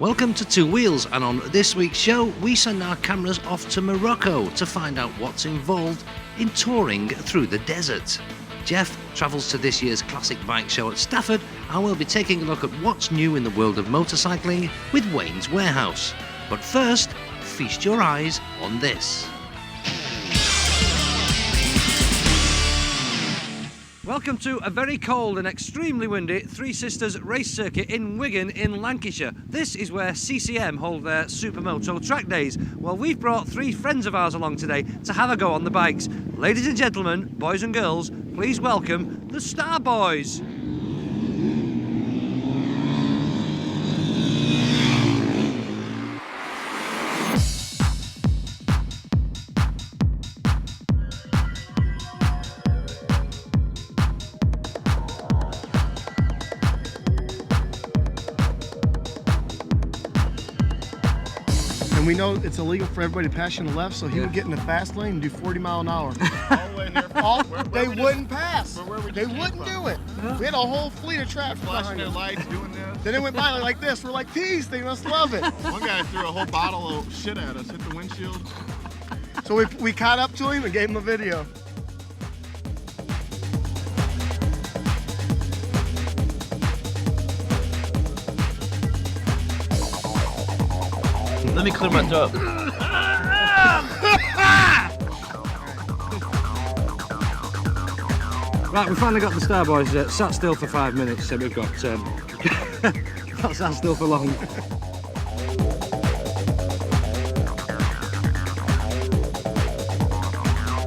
Welcome to Two Wheels, and on this week's show we send our cameras off to Morocco to find out what's involved in touring through the desert. Jeff travels to this year's classic bike show at Stafford, and we'll be taking a look at what's new in the world of motorcycling with Wayne's Warehouse. But first, feast your eyes on this. Welcome to a very cold and extremely windy Three Sisters race circuit in Wigan in Lancashire. This is where CCM hold their Supermoto track days. Well, we've brought three friends of ours along today to have a go on the bikes. Ladies and gentlemen, boys and girls, please welcome the Star Boys. And we know it's illegal for everybody to pass you on the left, so he would get in the fast lane and do 40 miles an hour. They wouldn't pass. They wouldn't do it. We had a whole fleet of traffic flashing behind their us. lights, doing this. Then they went by like this. We're like, peace, they must love it. One guy threw a whole bottle of shit at us, hit the windshield. So we caught up to him and gave him a video. Let me clear my throat. Right, we finally got the Star Boys sat still for 5 minutes, so we've got not sat still for long.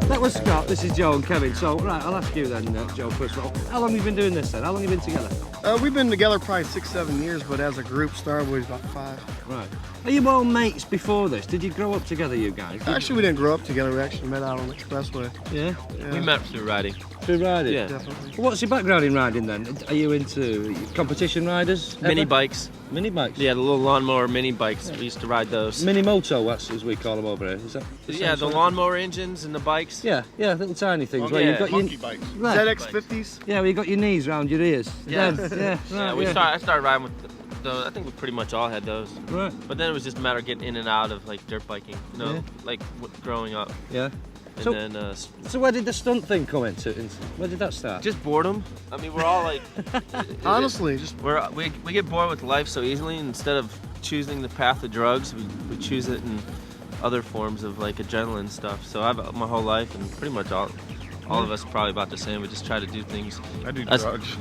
That was Scott, this is Joe and Kevin. So, right, I'll ask you then, Joe, first of all. How long have you been doing this then? How long have you been together? We've been together probably 6-7 years, but as a group, Star Boys about 5. Right. Are you all mates before this? Did you grow up together, you guys? Actually, we didn't grow up together. We actually met out on the expressway. Yeah? We met through riding. Through riding? Yeah. Definitely. What's your background in riding then? Are you into competition riders? Mini ever? bikes. Mini bikes? Yeah, the little lawnmower mini bikes. We used to ride those. Mini moto, that's as we call them over here. Is that the same Yeah, the sort of- lawnmower engines and the bikes. Yeah, little tiny things. Oh, where yeah, you've got Monkey your bikes. right. ZX50s. Yeah, where you got your knees round your ears. Yeah. yeah, right, Yeah, I started riding with those. I think we pretty much all had those. Right. But then it was just a matter of getting in and out of like dirt biking, you know, Yeah. like growing up. Yeah. And So- then So where did the stunt thing come into? Where did that start? just boredom. I mean, we're all like, Honestly, just we get bored with life so easily. Instead of choosing the path of drugs, we choose it in other forms of like adrenaline stuff. So I've my whole life, and pretty much all of us are probably about the same. We just try to do things. I do That's- drugs.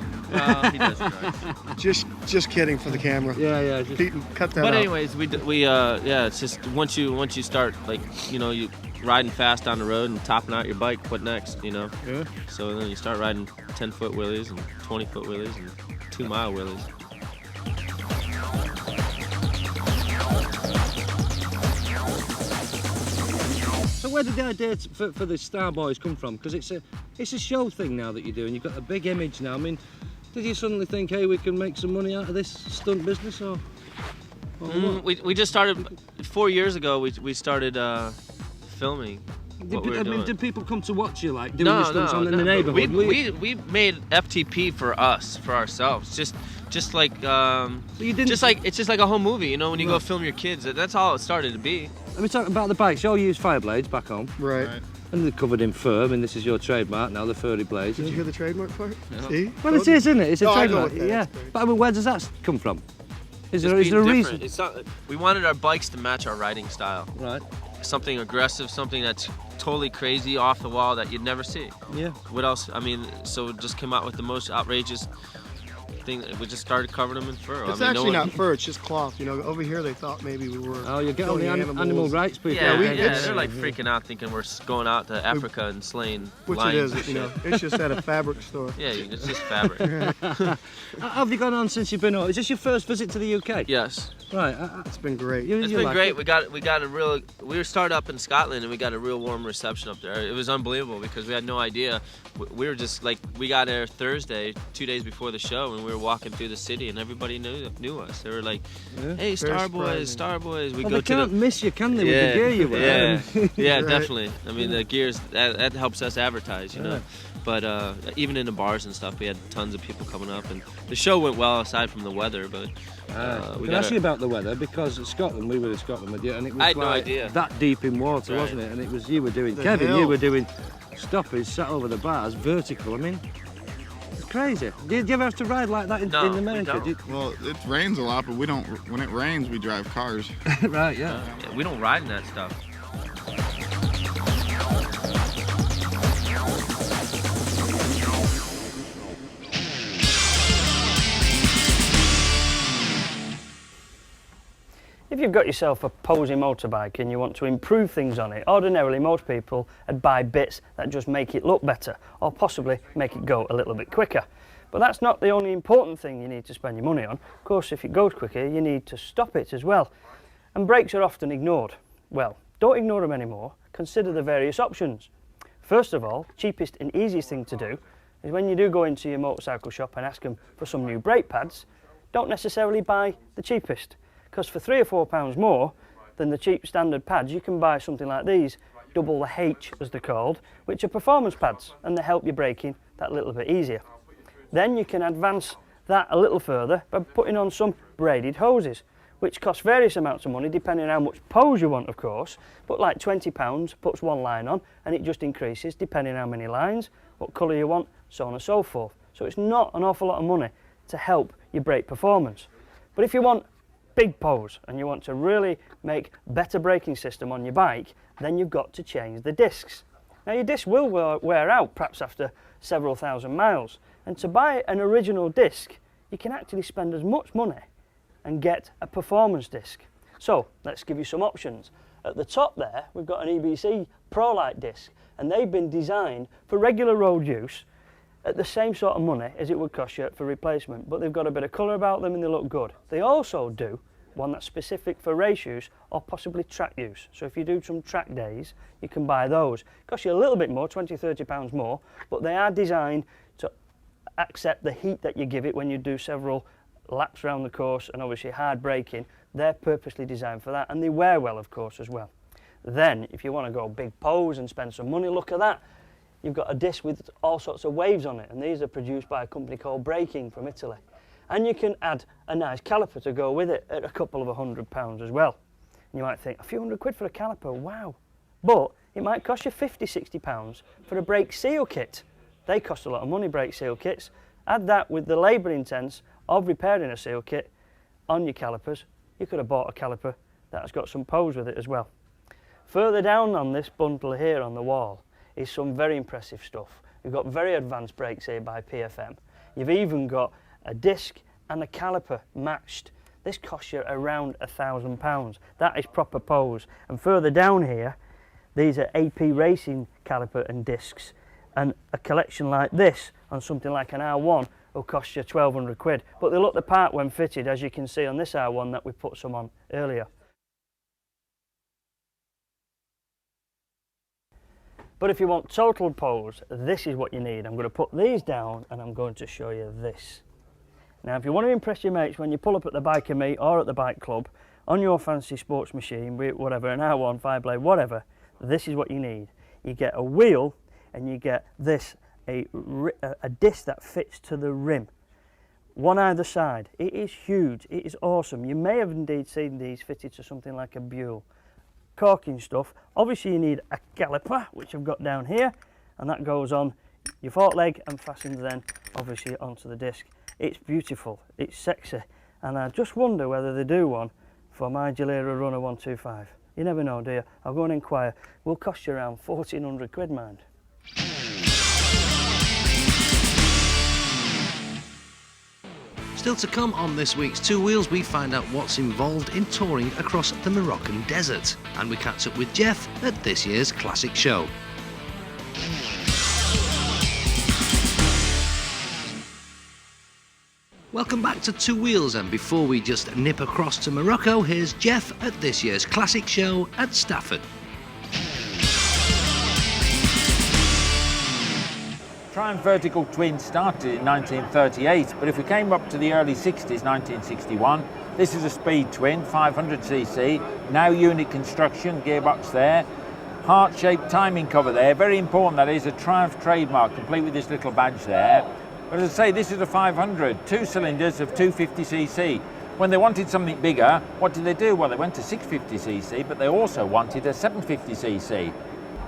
He does drugs. just kidding for the camera. yeah. Pete, cut that But out. anyways, yeah, it's just once you start like, you know, you riding fast on the road and topping out your bike, what next, you know? Yeah. So then you start riding 10-foot wheelies and 20-foot wheelies and 2-mile wheelies. So where did the idea for the Star Boys come from? Because it's a show thing now that you're doing. You've got a big image now. I mean, did you suddenly think, hey, we can make some money out of this stunt business, or what? We just started 4 years ago. We started filming what we were doing. Did people come to watch you, like doing your stunts in the neighborhood? We made FTP for us, for ourselves. Just like you didn't. it's just like a home movie, you know, when you go Right. film your kids. That's all it started to be. Let me talk about the bikes. You all use fire blades back home, Right. and they're covered in fur. I mean, this is your trademark now, the furry blades. Did you hear the trademark part? No. See? Well, it is, isn't it? It's a No, I know trademark. what that Yeah. is, babe. But I mean, where does that come from? Is Just there a being reason? different. It's not, we wanted our bikes to match our riding style. Right. Something aggressive, something that's totally crazy, off the wall that you'd never see. Yeah. What else? I mean, so just come out with the most outrageous thing. We just started covering them in fur. It's I mean, actually no one, not fur, it's just cloth. You know, over here they thought maybe we were. Oh, you get all the killing animal animals. rights people. Yeah, we- yeah, it's- they're like freaking out, thinking we're going out to Africa and slaying Which it lions is, and you know. shit. It's just at a fabric store. Yeah, it's just fabric. How have you gone on since you've been on? Is this your first visit to the UK? Yes, Right. It's been great. it's been great. We got a real. We were started up in Scotland, and we got a real warm reception up there. It was unbelievable because we had no idea. We were just like, we got there Thursday, 2 days before the show, and we were walking through the city, and everybody knew us. They were like, Yeah. "Hey, Star Very Boys, surprising. Star Boys." We Well, go they to can't the. miss you, can they? With the gear you wear. Yeah, Right. definitely. I mean, the gears that helps us advertise, you know. But even in the bars and stuff, we had tons of people coming up, and the show went well aside from the weather. But we can ask you about the weather, because at Scotland, we were in Scotland with you, and it was I had no idea. that deep in water, Right. wasn't it? And it was you were doing, The Kevin, hill. you were doing stoppage, sat over the bars, vertical. I mean, it's crazy. Did you ever have to ride like that in No, we America? don't. Well, it rains a lot, but we don't. When it rains, we drive cars. Right, yeah. We don't ride in that stuff. If you've got yourself a posy motorbike and you want to improve things on it, ordinarily most people would buy bits that just make it look better, or possibly make it go a little bit quicker. But that's not the only important thing you need to spend your money on. Of course, if it goes quicker, you need to stop it as well. And brakes are often ignored. Well, don't ignore them anymore. Consider the various options. First of all, cheapest and easiest thing to do is when you do go into your motorcycle shop and ask them for some new brake pads, don't necessarily buy the cheapest. Because for £3 or £4 more than the cheap standard pads, you can buy something like these, double the H as they're called, which are performance pads, and they help your braking that little bit easier. Then you can advance that a little further by putting on some braided hoses, which cost various amounts of money depending on how much pose you want, of course, but like £20 puts one line on, and it just increases depending on how many lines, what colour you want, so on and so forth. So it's not an awful lot of money to help your brake performance. But if you want big pose and you want to really make better braking system on your bike, then you've got to change the discs. Now your disc will wear out perhaps after several thousand miles, and to buy an original disc you can actually spend as much money and get a performance disc. So let's give you some options. At the top there we've got an EBC ProLite disc, and they've been designed for regular road use at the same sort of money as it would cost you for replacement, but they've got a bit of colour about them and they look good. They also do one that's specific for race use or possibly track use. So if you do some track days, you can buy those. Cost you a little bit more, £20–30 more, but they are designed to accept the heat that you give it when you do several laps around the course, and obviously hard braking. They're purposely designed for that, and they wear well, of course, as well. Then, if you want to go big pose and spend some money, look at that. You've got a disc with all sorts of waves on it, and these are produced by a company called Braking from Italy. And you can add a nice caliper to go with it at a couple of £100 as well. And you might think, a few £100 for a caliper, wow. But it might cost you £50–60 for a brake seal kit. They cost a lot of money, brake seal kits. Add that with the labour intense of repairing a seal kit on your calipers. You could have bought a caliper that has got some pose with it as well. Further down on this bundle here on the wall is some very impressive stuff. You've got very advanced brakes here by PFM. You've even got a disc and a caliper matched. This costs you around £1,000. That is proper pose. And further down here, these are AP Racing caliper and discs. And a collection like this on something like an R1 will cost you £1,200. But they look the part when fitted, as you can see on this R1 that we put some on earlier. But if you want total pose, this is what you need. I'm going to put these down and I'm going to show you this. Now, if you want to impress your mates when you pull up at the biker meet or at the bike club on your fancy sports machine, whatever, an R1, 5-blade, whatever, this is what you need. You get a wheel and you get this, a disc that fits to the rim. One either side. It is huge. It is awesome. You may have indeed seen these fitted to something like a Buell. Corking stuff. Obviously you need a caliper, which I've got down here, and that goes on your fork leg and fastens then obviously onto the disc. It's beautiful, it's sexy, and I just wonder whether they do one for my Gilera Runner 125. You never know, do you? I'll go and inquire. Will cost you around £1,400, mind. Still to come on this week's Two Wheels, we find out what's involved in touring across the Moroccan desert, and we catch up with Jeff at this year's Classic Show. Welcome back to Two Wheels, and before we just nip across to Morocco, here's Jeff at this year's Classic Show at Stafford. Triumph Vertical Twin started in 1938, but if we came up to the early 60s, 1961, this is a speed twin, 500cc, now unit construction, gearbox there, heart-shaped timing cover there. Very important, that is a Triumph trademark, complete with this little badge there. But as I say, this is a 500, 2 cylinders of 250cc. When they wanted something bigger, what did they do? Well, they went to 650cc, but they also wanted a 750cc.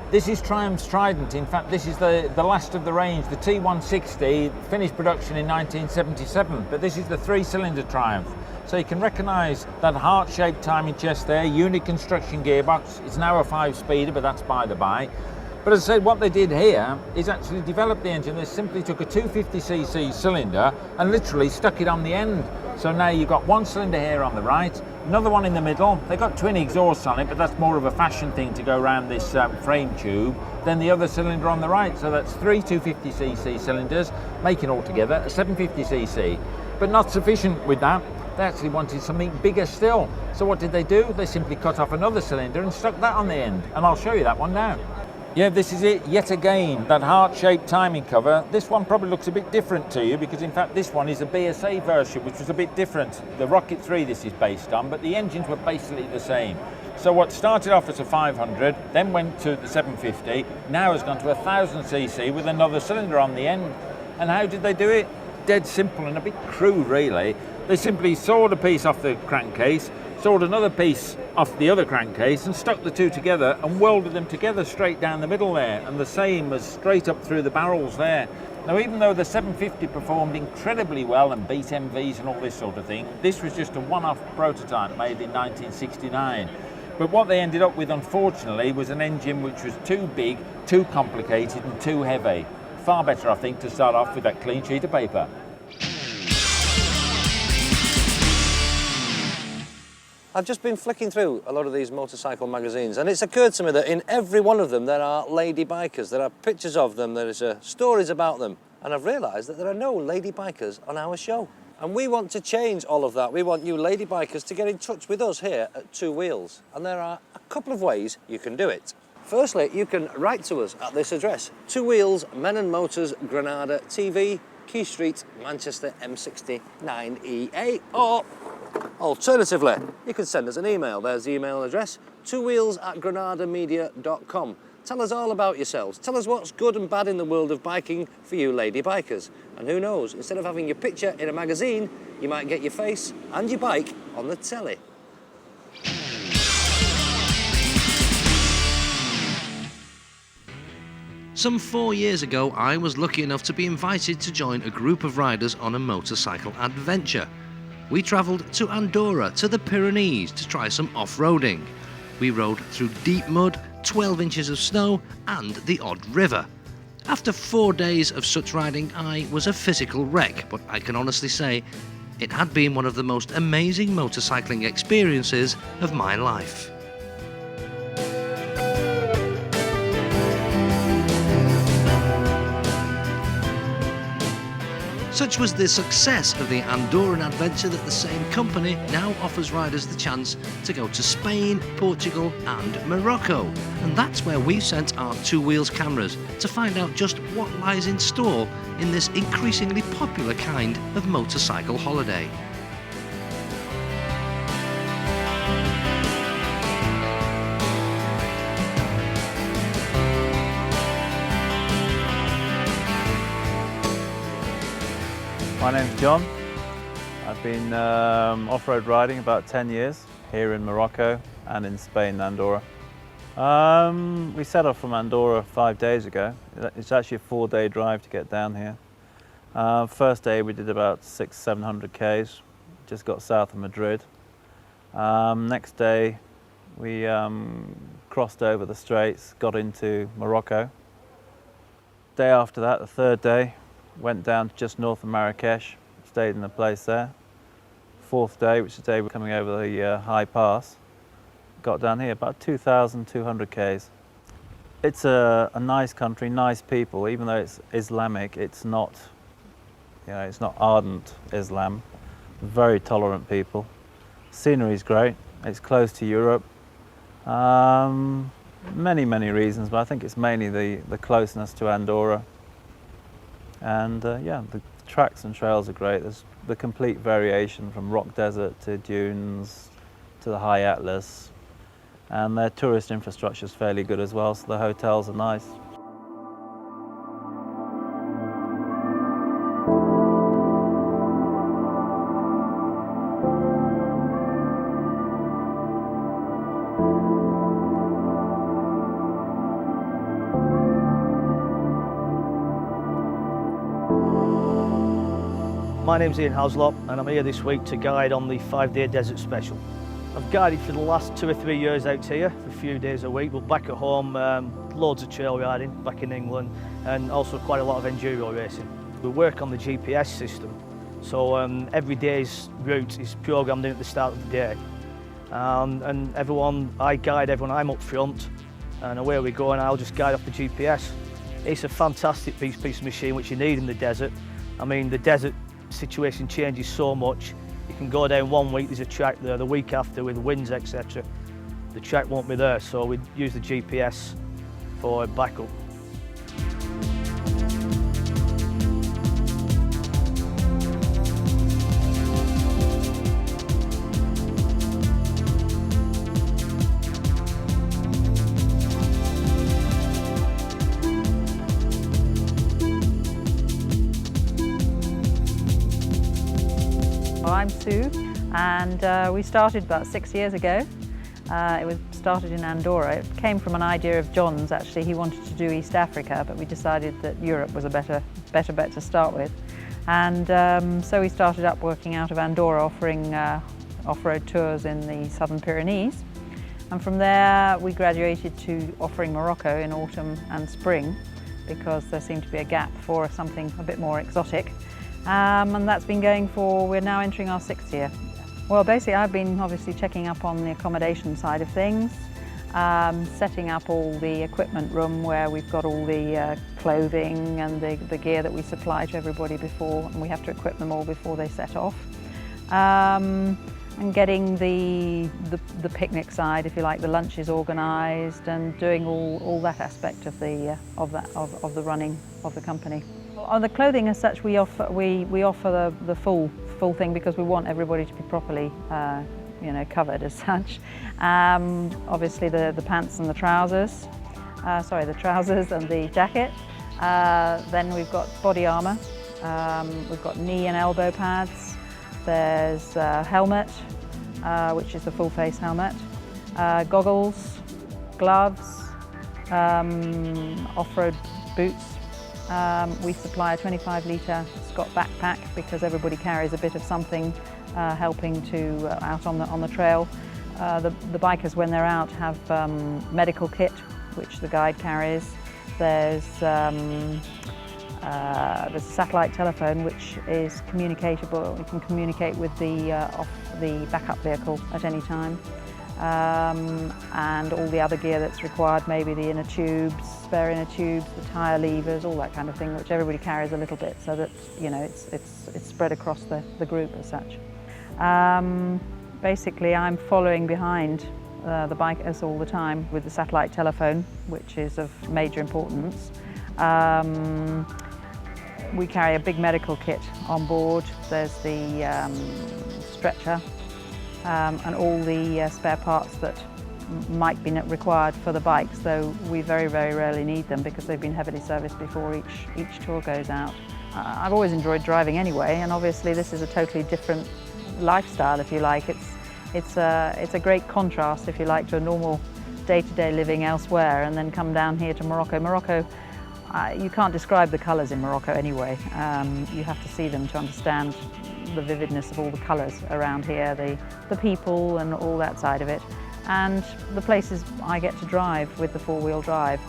This is Triumph's Trident. In fact, this is the last of the range. The T160 finished production in 1977, but this is the 3-cylinder Triumph. So you can recognise that heart-shaped timing chest there, unit construction gearbox. It's now a 5-speeder, but that's by the by. But as I said, what they did here is actually develop the engine. They simply took a 250cc cylinder and literally stuck it on the end. So now you've got 1 cylinder here on the right, another one in the middle. They've got twin exhausts on it, but that's more of a fashion thing to go around this frame tube. Then the other cylinder on the right. So that's 3 250cc cylinders, making altogether a 750cc. But not sufficient with that. They actually wanted something bigger still. So what did they do? They simply cut off another cylinder and stuck that on the end. And I'll show you that one now. Yeah, this is it yet again, that heart-shaped timing cover. This one probably looks a bit different to you because in fact this one is a BSA version, which was a bit different. The Rocket 3 this is based on, but the engines were basically the same. So what started off as a 500, then went to the 750, now has gone to 1000cc with another cylinder on the end. And how did they do it? Dead simple and a bit crude really. They simply sawed a piece off the crankcase, sawed another piece off the other crankcase and stuck the two together and welded them together straight down the middle there, and the same as straight up through the barrels there. Now even though the 750 performed incredibly well and beat MVs and all this sort of thing, this was just a one-off prototype made in 1969. But what they ended up with unfortunately was an engine which was too big, too complicated and too heavy. Far better I think to start off with that clean sheet of paper. I've just been flicking through a lot of these motorcycle magazines and it's occurred to me that in every one of them there are lady bikers, there are pictures of them, there is stories about them, and I've realised that there are no lady bikers on our show. And we want to change all of that. We want you lady bikers to get in touch with us here at Two Wheels, and there are a couple of ways you can do it. Firstly, you can write to us at this address, Two Wheels, Men and Motors, Granada, TV, Key Street, Manchester, M60 9EA, or alternatively, you can send us an email. There's the email address, twowheels@granadamedia.com. Tell us all about yourselves. Tell us what's good and bad in the world of biking for you lady bikers. And who knows, instead of having your picture in a magazine, you might get your face and your bike on the telly. Some 4 years ago, I was lucky enough to be invited to join a group of riders on a motorcycle adventure. We travelled to Andorra, to the Pyrenees, to try some off-roading. We rode through deep mud, 12 inches of snow and the odd river. After 4 days of such riding, I was a physical wreck, but I can honestly say it had been one of the most amazing motorcycling experiences of my life. Such was the success of the Andorran adventure that the same company now offers riders the chance to go to Spain, Portugal and Morocco. And that's where we've sent our Two Wheels cameras to find out just what lies in store in this increasingly popular kind of motorcycle holiday. My name's John. I've been off-road riding about 10 years here in Morocco and in Spain, Andorra. We set off from Andorra 5 days ago. It's actually a 4-day drive to get down here. First day we did about 600-700 k's, just got south of Madrid. Next day we crossed over the straits, got into Morocco. Day after that, the third day, went down just north of Marrakesh, stayed in a place there. Fourth day, which is the day we're coming over the high pass, got down here, about 2,200 k's. It's a nice country, nice people, even though it's Islamic, it's not, it's not ardent Islam. Very tolerant people. Scenery's great, it's close to Europe. Many reasons, but I think it's mainly the closeness to Andorra. And yeah, the tracks and trails are great. There's the complete variation from rock desert to dunes to the high Atlas. and their tourist infrastructure is fairly good as well, so the hotels are nice. My name's Ian Haslop and I'm here this week to guide on the 5-day desert special. I've guided for the last 2 or 3 years out here for a few days a week, but back at home loads of trail riding back in England and also quite a lot of enduro racing. We work on the GPS system, so every day's route is programmed in at the start of the day. And I guide everyone, I'm up front and away we go, and I'll just guide off the GPS. It's a fantastic piece of machine which you need in the desert. I mean, the desert situation changes so much. You can go down one week, there's a track there, the week after with winds, etc. The track won't be there, so we use the GPS for backup. I'm Sue, and we started about 6 years ago. It was started in Andorra. It came from an idea of John's, actually. He wanted to do East Africa, but we decided that Europe was a better bet to start with. And so we started up working out of Andorra, offering off-road tours in the southern Pyrenees. And from there we graduated to offering Morocco in autumn and spring, because there seemed to be a gap for something a bit more exotic. And that's been going for, we're now entering our 6th year. Well, basically I've been obviously checking up on the accommodation side of things, setting up all the equipment room where we've got all the clothing and the gear that we supply to everybody before, and we have to equip them all before they set off. And getting the picnic side, if you like, the lunches organised, and doing all that aspect of the running of the company. On the clothing as such, we offer the full thing, because we want everybody to be properly covered as such. Obviously the pants and the trousers, the trousers and the jacket. Then we've got body armour, we've got knee and elbow pads, there's a helmet, which is the full face helmet, goggles, gloves, off-road boots. We supply a 25-litre Scott backpack, because everybody carries a bit of something helping to out on the trail. The bikers, when they're out, have medical kit, which the guide carries. There's a satellite telephone, which is communicatable. You can communicate with the backup vehicle at any time. And all the other gear that's required, maybe the inner tubes, spare inner tubes, the tyre levers, all that kind of thing, which everybody carries a little bit, so that it's spread across the group as such. Basically, I'm following behind the bikers all the time with the satellite telephone, which is of major importance. We carry a big medical kit on board. There's the stretcher, and all the spare parts that might be required for the bikes, though we very, very rarely need them because they've been heavily serviced before each tour goes out. I've always enjoyed driving anyway, and obviously this is a totally different lifestyle, if you like. It's a great contrast, if you like, to a normal day-to-day living elsewhere, and then come down here to Morocco. Morocco, you can't describe the colours in Morocco anyway. You have to see them to understand the vividness of all the colours around here, the people and all that side of it. And the places I get to drive with the four-wheel drive,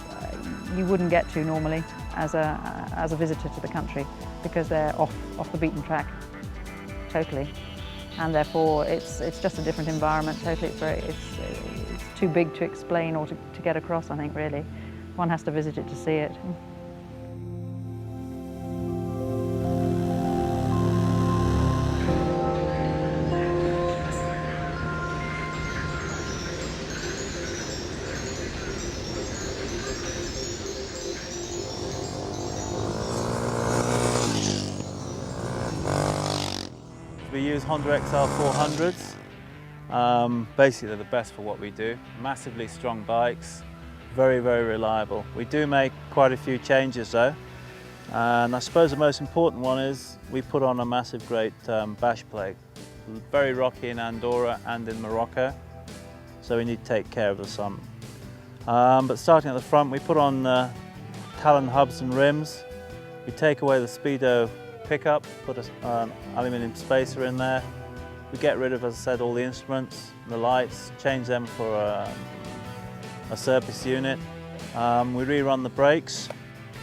you wouldn't get to normally as a visitor to the country, because they're off the beaten track, totally. And therefore it's just a different environment, totally. It's too big to explain or to get across, I think, really. One has to visit it to see it. We use Honda XR 400s. Basically, they're the best for what we do. Massively strong bikes, very, very reliable. We do make quite a few changes though. And I suppose the most important one is we put on a massive great bash plate. Very rocky in Andorra and in Morocco, so we need to take care of the sun. But starting at the front, we put on Talon hubs and rims. We take away the Speedo pickup, put an aluminium spacer in there. We get rid of, as I said, all the instruments, the lights, change them for a surface unit. We rerun the brakes.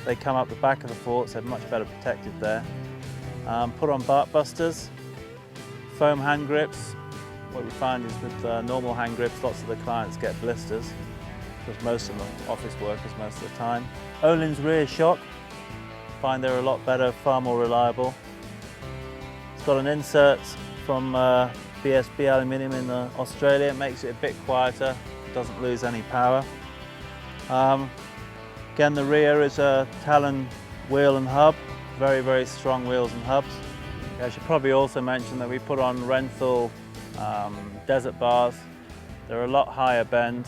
They come up the back of the forks, they're much better protected there. Put on bark busters, foam hand grips. What we find is with normal hand grips, lots of the clients get blisters, because most of them are office workers most of the time. Öhlins rear shock, find they're a lot better, far more reliable. It's got an insert from BSB aluminium in Australia, it makes it a bit quieter, doesn't lose any power. Again, the rear is a Talon wheel and hub, very, very strong wheels and hubs. I should probably also mention that we put on Renthal desert bars. They're a lot higher bend,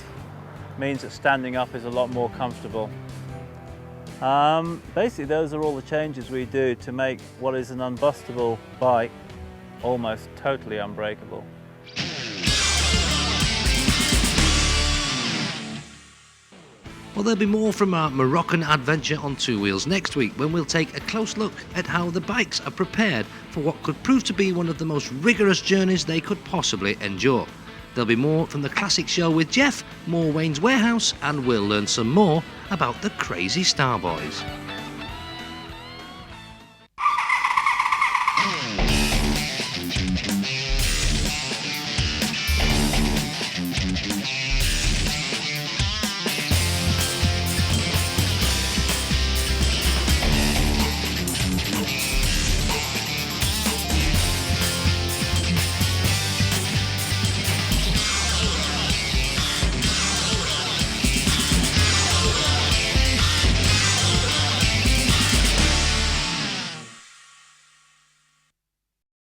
means that standing up is a lot more comfortable. Basically, those are all the changes we do to make what is an unbustable bike almost totally unbreakable. Well, there'll be more from our Moroccan adventure on two wheels next week, when we'll take a close look at how the bikes are prepared for what could prove to be one of the most rigorous journeys they could possibly endure. There'll be more from the classic show with Jeff, more Wayne's Warehouse, and we'll learn some more about the crazy Starboys.